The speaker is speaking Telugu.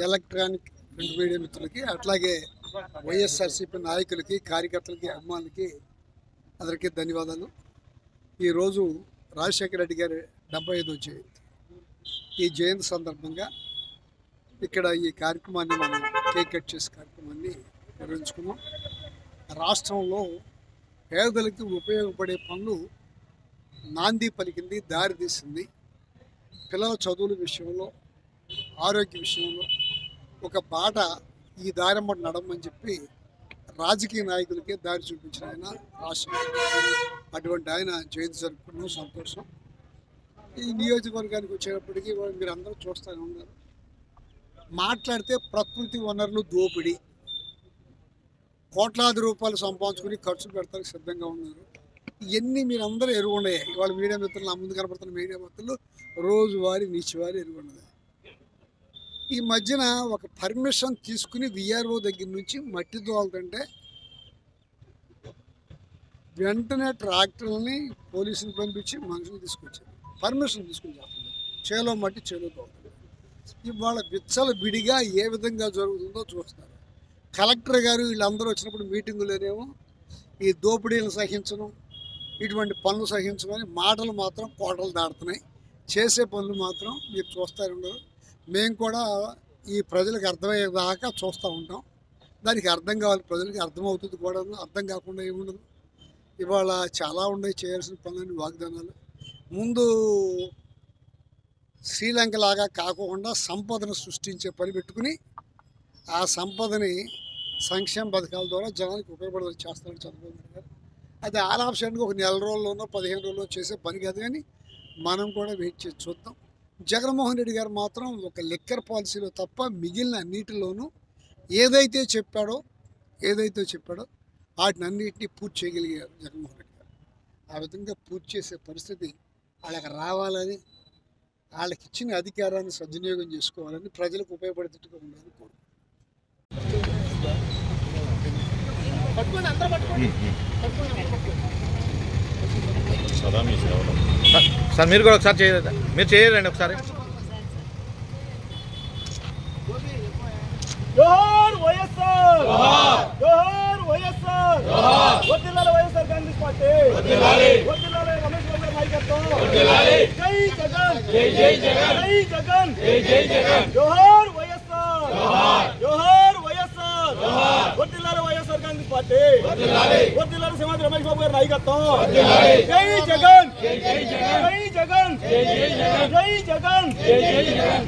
ఎలక్ట్రానిక్ ప్రింట్ మీడియా మిత్రులకి, అట్లాగే వైఎస్ఆర్సీపీ నాయకులకి, కార్యకర్తలకి, అభిమానులకి అందరికీ ధన్యవాదాలు. ఈరోజు రాజశేఖర రెడ్డి గారి 75వ జయంతి. ఈ జయంతి సందర్భంగా ఇక్కడ ఈ కార్యక్రమాన్ని మనం కేక్ కట్ చేసే కార్యక్రమాన్ని నిర్వహించుకున్నాం. రాష్ట్రంలో పేదలకు ఉపయోగపడే పనులు నాంది పలికింది, దారి తీసింది. పిల్లల చదువుల విషయంలో, ఆరోగ్య విషయంలో ఒక బాట ఈ దారిమ్మటి నడమని చెప్పి రాజకీయ నాయకులకే దారి చూపించిన ఆయన రాష్ట్రం. అటువంటి ఆయన జయంతి జరుపుకున్నాం, సంతోషం. ఈ నియోజకవర్గానికి వచ్చేటప్పటికీ మీరు అందరూ చూస్తూనే ఉన్నారు. మాట్లాడితే ప్రకృతి వనరులు దోపిడీ, కోట్లాది రూపాయలు సంపాదించుకుని ఖర్చు పెడతానికి సిద్ధంగా ఉన్నారు. ఇవన్నీ మీరు అందరూ ఎరుగుండయి. ఇవాళ మీడియా మిత్రులు, నా ముందు కనపడుతున్న మీడియా మిత్రులు రోజువారీ నీచివారీ ఎరుగుండదు. ఈ మధ్యన ఒక పర్మిషన్ తీసుకుని విఆర్ఓ దగ్గర నుంచి మట్టి తోలుతుంటే వెంటనే ట్రాక్టర్ని పోలీసుని పంపించి మనుషులు తీసుకొచ్చారు. పర్మిషన్ తీసుకుని చేస్తున్నారు. చేలో మట్టి చేలో తోలుతుంది. ఇవాళ విచ్చల విడిగా ఏ విధంగా జరుగుతుందో చూస్తున్నారు. కలెక్టర్ గారు వీళ్ళందరూ వచ్చినప్పుడు మీటింగులోనేమో ఈ దోపిడీలను సహించడం, ఇటువంటి పనులు సహించమని మాటలు మాత్రం కోటలు దాడుతున్నాయి. చేసే పనులు మాత్రం మీరు చూస్తారున్నారు. మేము కూడా ఈ ప్రజలకు అర్థమయ్యేదాకా చూస్తూ ఉంటాం. దానికి అర్థం కావాలి, ప్రజలకి అర్థమవుతుంది కూడా. అర్థం కాకుండా ఏముండదు. ఇవాళ చాలా ఉన్నాయి చేయాల్సిన పనులని, వాగ్దానాలు. ముందు శ్రీలంక లాగా కాకుండా సంపదను సృష్టించే పని పెట్టుకుని ఆ సంపదని సంక్షేమ పథకాల ద్వారా జనానికి ఉపయోగపడేది చేస్తారని చంద్రబాబు నాయుడు గారు. అది ఆల్-ఆఫ్-సడన్గా ఒక 4 రోజుల్లోనో 15 రోజుల్లో చేసే పని కాదు. కానీ మనం కూడా వెయిట్ చేసి చూద్దాం. జగన్మోహన్ రెడ్డి గారు మాత్రం ఒక లిక్కర్ పాలసీలో తప్ప మిగిలిన అన్నిటిలోనూ ఏదైతే చెప్పాడో వాటిని అన్నింటినీ పూర్తి చేయగలిగారు జగన్మోహన్ రెడ్డి గారు. ఆ విధంగా పూర్తి చేసే పరిస్థితి వాళ్ళకి రావాలని, వాళ్ళకి ఇచ్చిన అధికారాన్ని సద్వినియోగం చేసుకోవాలని, ప్రజలకు ఉపయోగపడేటట్టుగా ఉండాలని కోరుకుంటున్నాను. సార్ మీరు కూడా ఒకసారి చేయలేదా? మీరు చేయలేండి ఒకసారి. జోహార్ వైఎస్ఆర్, జోహార్ వైఎస్ఆర్, వర్ధిల్లాలి వైఎస్ఆర్ కాంగ్రెస్ పార్టీ, వర్ధిల్లాలి రమేష్ బాబు గారి నాయకత్వం, జై జగన్, జై జగన్, జై జగన్, జోహార్ వైఎస్ఆర్, జోహార్ వైఎస్ఆర్, వర్ధిల్లాలి వైఎస్ఆర్ కాంగ్రెస్ పార్టీ, వర్ధిల్లాలి సింహాద్రి రమేష్ బాబు గారి నాయకత్వం, జై జగన్, జై జగన్, జై జగన్, జై జగన్.